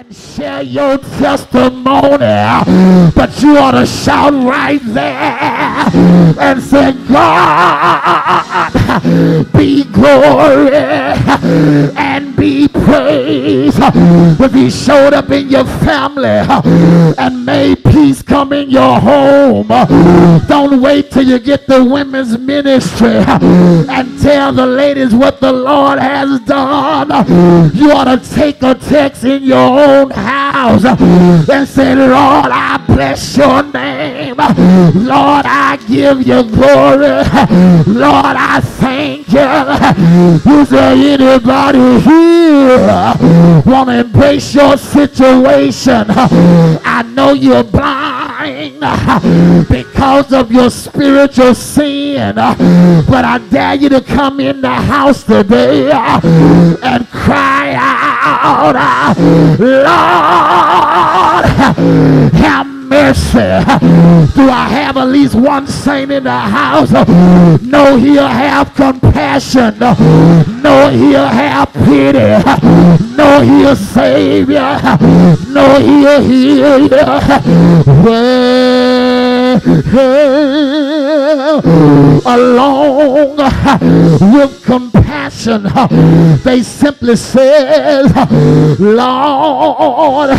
share your testimony, but you ought to shout right there and say, God, be glory and be praised. If he showed up in your family and made peace come in your home, don't wait till you get the women's ministry and tell the ladies what the Lord has done. You ought to take a text in your own house and say, Lord, I bless your name. Lord, I give you glory. Lord, I thank you. Is there anybody here want to embrace your situation? I know you're blind because of your spiritual sin, but I dare you to come in the house today and cry out, Lord, have mercy. Do I have at least one saint in the house? No, he'll have compassion. No, he'll have pity. No, he'll save you. No, he'll heal you. Along with compassion, they simply said, Lord,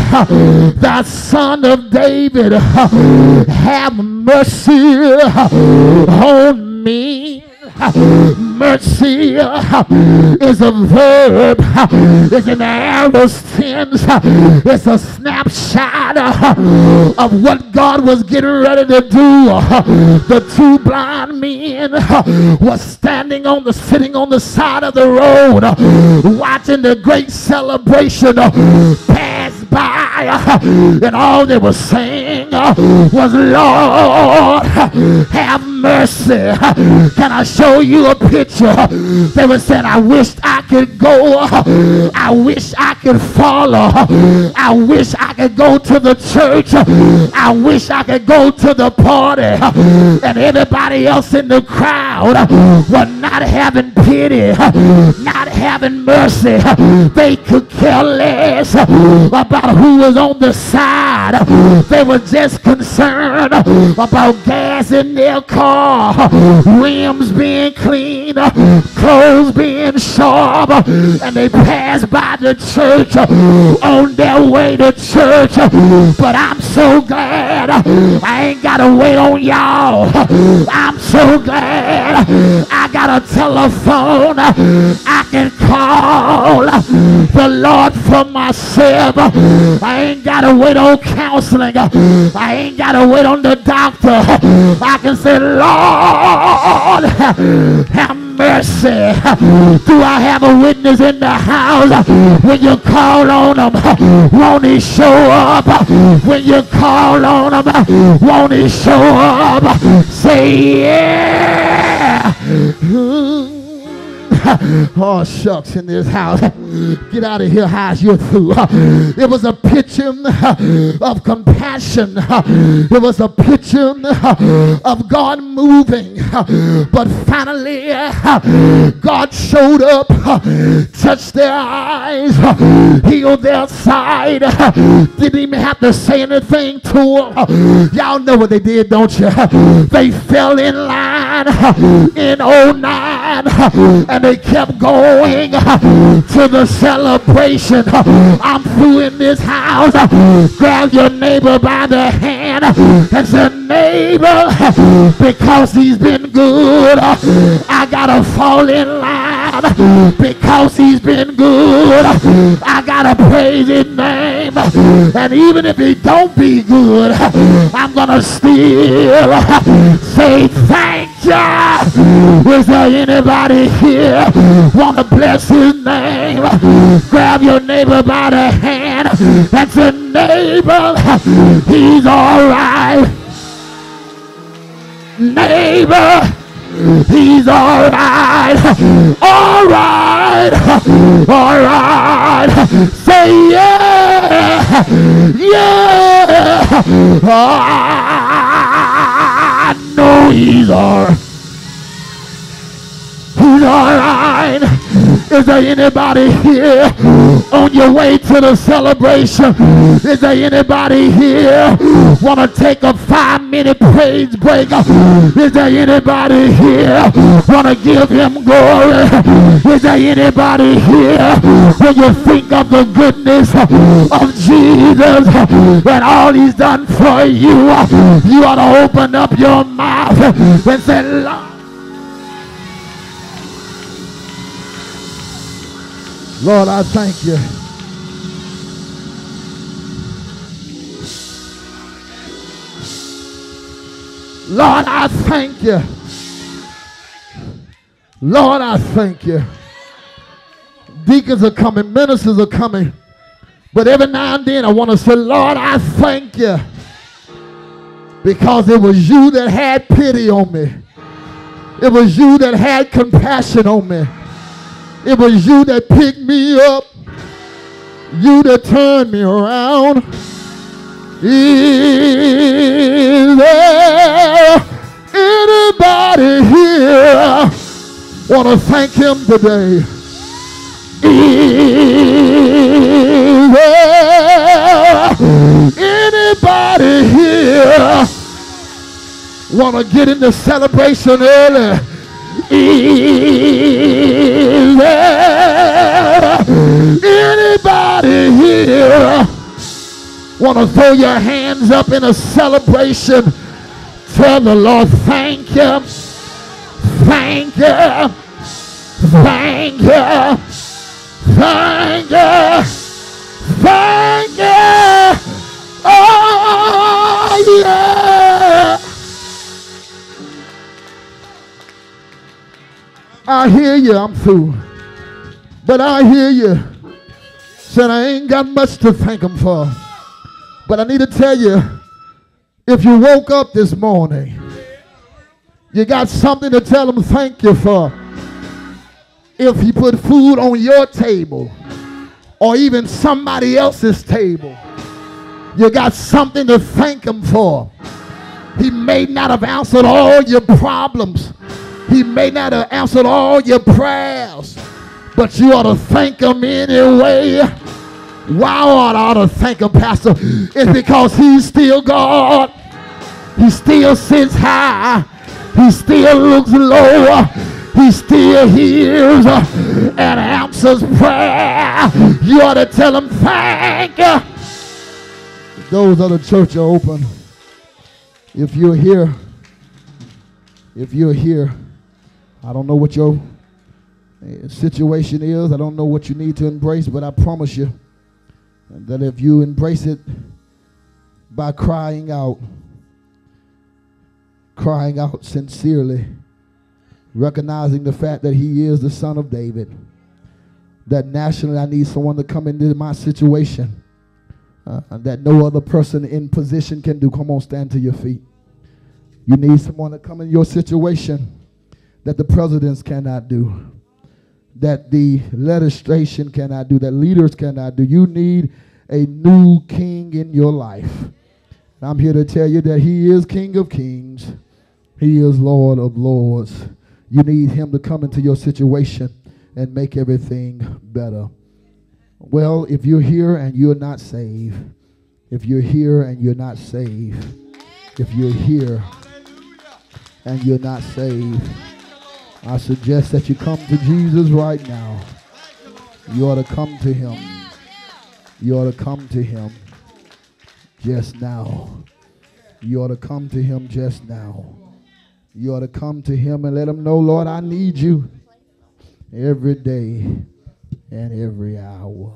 thy son of David, have mercy on me. Mercy is a verb. It's an aorist tense. It's a snapshot of what God was getting ready to do. The two blind men were sitting on the side of the road, watching the great celebration pass by, and all they were saying was, Lord, have mercy. Can I show you a picture? They were saying, I wish I could go. I wish I could follow. I wish I could go to the church. I wish I could go to the party. And everybody else in the crowd were not having pity, not having mercy. They could care less about who was on the side. They were just concerned about gas in their car, rims being clean, clothes being sharp, and they passed by the church on their way to church. But I'm so glad I ain't gotta wait on y'all. I'm so glad I got a telephone. I can call the Lord for myself. I ain't gotta wait on counseling. I ain't gotta wait on the doctor. I can say, Lord, have mercy. Do I have a witness in the house? When you call on him, won't he show up? When you call on him, won't he show up? Say yeah. Oh, shucks, in this house. Get out of here, House. You're through. It was a picture of compassion. It was a picture of God moving. But finally, God showed up, touched their eyes, healed their sight. Didn't even have to say anything to them. Y'all know what they did, don't you? They fell in line in 09, and they kept going to the celebration. I'm through in this house. Grab your neighbor by the hand and say, neighbor, because he's been good, I gotta fall in line. Because he's been good, I gotta praise his name. And even if he don't be good, I'm gonna still say thank you. Is there anybody here want to bless his name? Grab your neighbor by the hand and say, neighbor, he's all right. Neighbor, he's all right. All right. All right. Say yeah. Yeah. I know he's all right. He's all right. Is there anybody here on your way to the celebration. Is there anybody here want to take a 5-minute praise break? Is there anybody here want to give him glory? Is there anybody here when you think of the goodness of Jesus and all he's done for you, you ought to open up your mouth and say, Lord, I thank you. Lord, I thank you. Lord, I thank you. Deacons are coming, ministers are coming. But every now and then I want to say, Lord, I thank you. Because it was you that had pity on me. It was you that had compassion on me. It was you that picked me up. You that turned me around. Is there anybody here want to thank him today? Is there anybody here want to get into celebration early? Is there anybody here want to throw your hands up in a celebration? Tell the Lord, thank you, thank you, thank you, thank you, thank you. Oh, yeah. I hear you, I'm through. But I hear you. Said I ain't got much to thank him for. But I need to tell you, if you woke up this morning, you got something to tell him thank you for. If he put food on your table or even somebody else's table, you got something to thank him for. He may not have answered all your problems. He may not have answered all your prayers, but you ought to thank him anyway. Why ought to thank him, Pastor? It's because he's still God. He still sits high. He still looks low. He still hears and answers prayer. You ought to tell him thank you. Those of the church are open. If you're here, I don't know what your situation is. I don't know what you need to embrace, but I promise you that if you embrace it by crying out sincerely, recognizing the fact that he is the Son of David, that nationally I need someone to come into my situation that no other person in position can do. Come on, stand to your feet. You need someone to come in your situation that the presidents cannot do, that the legislation cannot do, that leaders cannot do. You need a new king in your life. And I'm here to tell you that he is King of Kings. He is Lord of Lords. You need him to come into your situation and make everything better. Well, if you're here and you're not saved, if you're here and you're not saved, if you're here and you're not saved, I suggest that you come to Jesus right now. You ought to come to him. You ought to come to him just now. You ought to come to him just now. You ought to come to him and let him know, Lord, I need you every day and every hour.